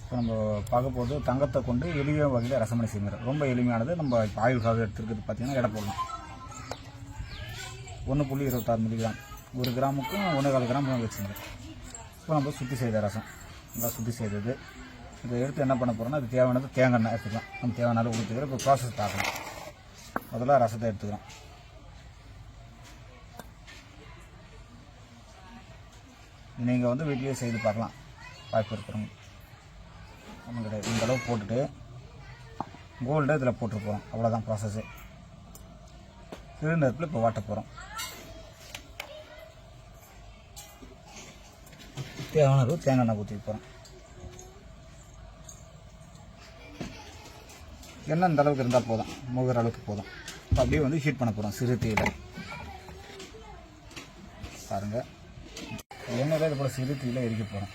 இப்போ நம்ம பார்க்க போது தங்கத்தை கொண்டு எளிய வகையில் ரசமணி செய்யுங்க. ரொம்ப எளிமையானது. நம்ம ஆயுள்காக எடுத்துருக்கிறது பார்த்தீங்கன்னா எடை போடலாம். 1.26 மில்லிகிராம், 1 கிராமுக்கும் 1.25 கிராம் வச்சுங்க. இப்போ நம்ம சுற்றி செய்த ரசம், நல்லா சுற்றி செய்தது. இதை எடுத்து என்ன பண்ண போகிறோம்னா, அது தேவையானது தேங்காய் எண்ணெய் எடுத்துக்கலாம். நம்ம தேவையான ஊற்றிக்கிறோம். இப்போ ப்ராசஸ் பார்க்கலாம். முதல்ல ரசத்தை எடுத்துக்கிறோம். நீங்கள் வந்து வீட்டிலேயே செய்து பார்க்கலாம், வாய்ப்பு இருக்கிறவங்க. நம்மளுடைய இந்த அளவு போட்டுட்டு கோல்டு இதில் போட்டு போகிறோம். அவ்வளோதான் ப்ராசஸ்ஸு. சிலிண்டரில் இப்போ வாட்ட போகிறோம். தேவையான அளவு தேங்காய் எண்ணெய் ஊற்றி போகிறோம். எண்ணெய் இந்த அளவுக்கு இருந்தால் போதும், முகிற அளவுக்கு போதும். இப்போ அப்படியே வந்து ஹீட் பண்ண போகிறோம் சிறு தீயில். பாருங்கள், எண்ணெயில் இது போல் சிறு தீயில் எரிக்க போகிறோம்.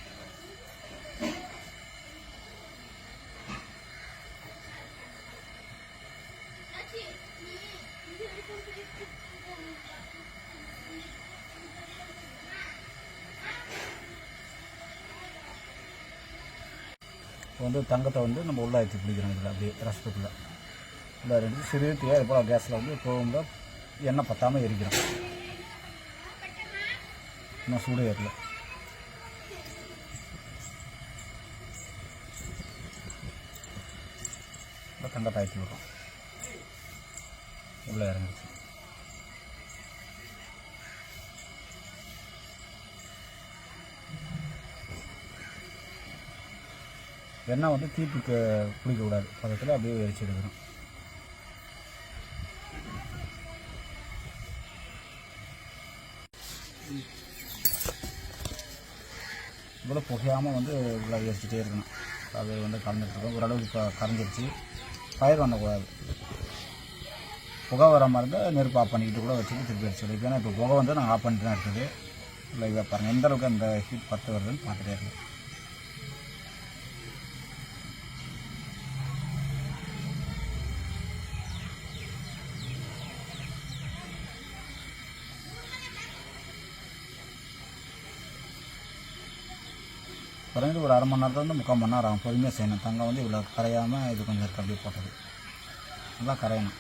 இப்போ வந்து தங்கத்தை வந்து நம்ம உள்ளே ஏற்றி பிடிக்கிறோம். இதில் அப்படியே ரசத்துக்குள்ளே இல்லை ரெண்டு சிறு தீயாக இது போல் கேஸில் வந்து போகும்போது எண்ணெய் பற்றாமல் எரிக்கிறோம். இன்னும் சூடு ஏறல. இப்போ தங்கத்தை ஏற்றி விடுறோம். உள்ளே இறங்கிடுச்சு. எண்ணெய் வந்து தீப்புக்கு பிடிக்கக்கூடாது பதத்தில் அப்படியே எரிச்சு எடுக்கணும். இவ்வளோ புகையாமல் வந்து இவ்வளோ எரிச்சிட்டே இருக்கணும். அது வந்து கலந்துட்டுருக்கோம். ஓரளவுக்கு இப்போ கரைஞ்சிருச்சு. ஃபயர் பண்ணக்கூடாது. புகை வர மாதிரி இருந்தால் நெருப்பு ஆஃப் பண்ணிக்கிட்டு கூட வச்சுட்டு திருப்பி அடிச்சு. ஏன்னா இப்போ புகை வந்து நாங்கள் ஆஃப் பண்ணிட்டு தான் இருக்குது. இல்லை இதை பாருங்கள் எந்த அளவுக்கு அந்த ஹீட் பற்ற வருதுன்னு பார்த்துட்டே இருக்கேன். குறைஞ்சது ஒரு அரை மணி நேரத்துலேருந்து 3/4 மணி நேரம் ஆகும். பொறுமையாக செய்யணும். தங்கம் வந்து இவ்வளோ கரையாமல் இது கொஞ்சம் இருக்குது. அப்படியே போட்டது நல்லா கரையணும்.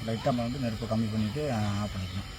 லைட்டாக நம்ம வந்து நெருப்பை கம்மி பண்ணிவிட்டு ஆஃப் பண்ணிக்கணும்.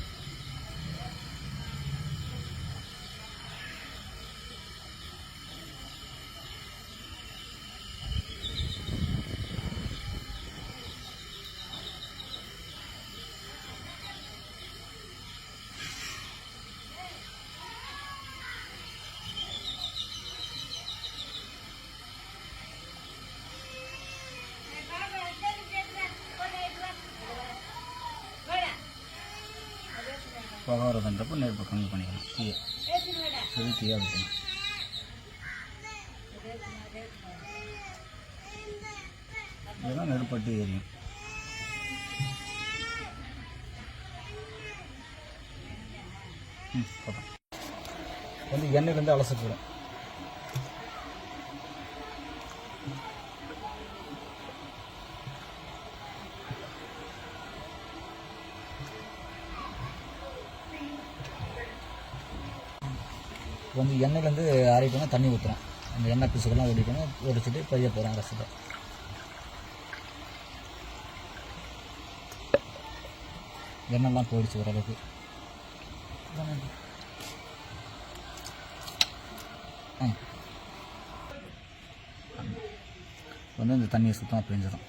புகை வரதுன்றப்போ நெருப்பு கம்மி பண்ணிக்கணும். தீயை சிறு தீயாக வைக்கணும். இதெல்லாம் நெருப்பட்டு எரியும். வந்து எண்ணெயிலேருந்து அலச போடும். வந்து எண்ணெயிலேருந்து அரைக்கணும். தண்ணி ஊற்றுறோம். அந்த எண்ணெய் பீஸுக்கெல்லாம் ஓடிக்கணும். ஒடிச்சிட்டு பெரிய போகிறோம் ரசத்தை. எண்ணெய்லாம் போயிடுச்சு ஓரளவுக்கு. வந்து இந்த தண்ணியை சுத்தமாக பிழிஞ்சிடும்.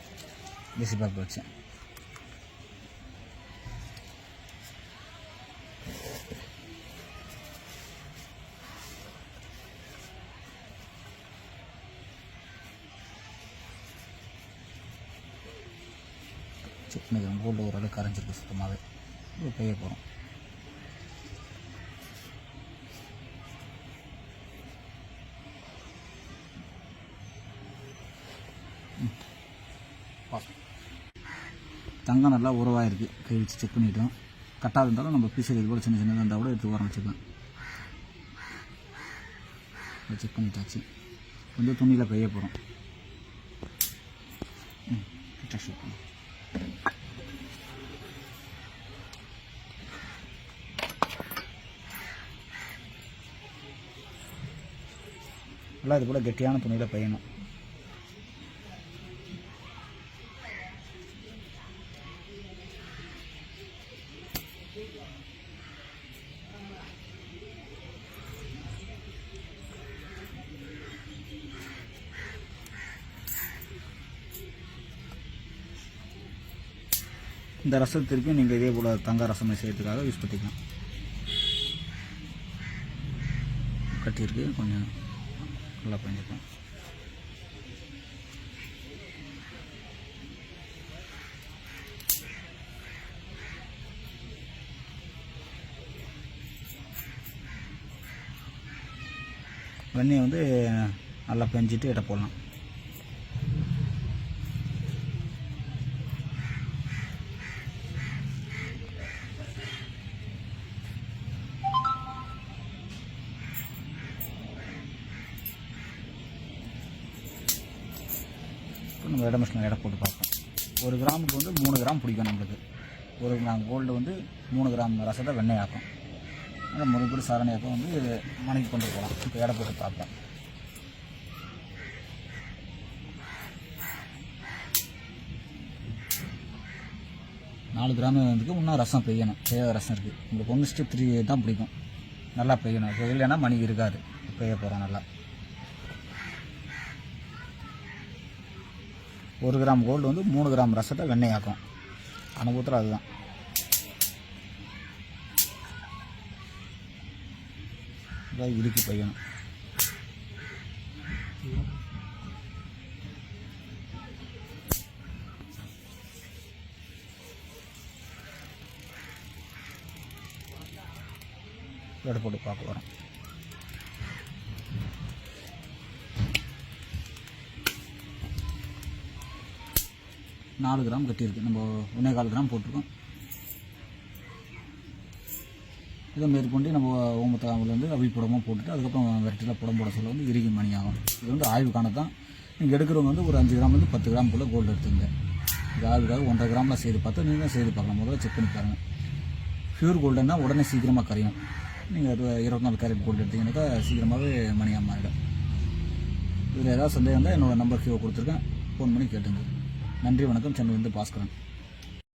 டிசி பேக் வச்சு செக் பண்ணிக்கிறோம். கோல்டு ஓரளவுக்கு கரைஞ்சிருக்கு சுத்தமாகவே. பெய்ய போகிறோம். தங்கம் நல்லா உறவாயிருக்கு. கை வச்சு செக் பண்ணிட்டோம். கட்டாக இருந்தாலும் நம்ம பீஸ் இது போல் சின்ன சின்னதாக இருந்தால் கூட எடுத்து ஓரம் வச்சுக்கலாம். செக் பண்ணிட்டாச்சு. கொஞ்சம் துணியில் பெய்ய போகிறோம். நல்லா இது போல் கெட்டியான துணியில் பெய்யணும். இந்த ரசம் திருப்பி நீங்கள் இதே போல் தங்க ரசம் செய்யறதுக்காக யூஸ் பண்ணிக்கலாம். கட்டியிருக்கு, கொஞ்சம் நல்லா பண்ணிக்கலாம். வெண்ணெயை வந்து நல்லா பெஞ்சிட்டு இட போடலாம். நம்ம எடை மிஷினில் எடை போட்டு பார்ப்போம். 1 கிராமுக்கு வந்து 3 கிராம் பிடிக்கும் நம்மளுக்கு. 1 கிராம் கோல்டு வந்து 3 கிராம் ரசத்தை வெண்ணெய் ஆக்கும். ஆனால் முறைப்படி சாரணையாக்கம் வந்து மணிக்கு கொண்டு போகலாம். இப்போ எடை போட்டு பார்ப்பேன். நாலு கிராம் வந்துக்கு இன்னும் ரசம் பெய்யணும். பெய்யாத ரசம் இருக்குது. உங்களுக்கு 1:3 தான் பிடிக்கும். நல்லா பெய்யணும். இப்போ இல்லைன்னா மணிக்கு இருக்காது. பெய்ய போகிறோம் நல்லா. 1 கிராம் கோல்டு வந்து 3 கிராம் ரசத்தை வெண்ணெய் ஆக்கும். அனுபவத்தில் அதுதான். இடுக்கி பையணும். எடை போட்டு பார்க்க வரோம். நாலு கிராம் கட்டியிருக்கு. நம்ம 1.25 கிராம் போட்டிருக்கோம். இதை மேற்கொண்டு நம்ம ஓமத்தாங்குலேருந்து அவிப்படமாக போட்டுட்டு அதுக்கப்புறம் வெரைட்டியில் புடம் போட சொல்ல வந்து இறுகி மணி ஆகும். இது வந்து ஆய்வுக்கான தான். நீங்கள் எடுக்கிறவங்க வந்து ஒரு 5 கிராம்லேருந்து 10 கிராம் போல் கோல்டு எடுத்துங்க. இது ஆய்வுக்காக 1.5 கிராமில் செய்து பார்த்து நீங்கள் செய்து பார்க்கலாம். முதல்ல செக் பண்ணி பாருங்கள். ப்யூர் கோல்டுன்னா உடனே சீக்கிரமாக கரையும். நீங்கள் 24 கேரட் கோல்டு எடுத்தீங்கன்னாக்கா சீக்கிரமாகவே மணியாக மாறிடும். இதில் ஏதாவது சந்தேகம் இருந்தால் என்னோடய நம்பர் கீழே கொடுத்துருக்கேன். ஃபோன் பண்ணி கேட்டுங்க. நன்றி, வணக்கம். சென்னையிலிருந்து பாஸ்கரன்.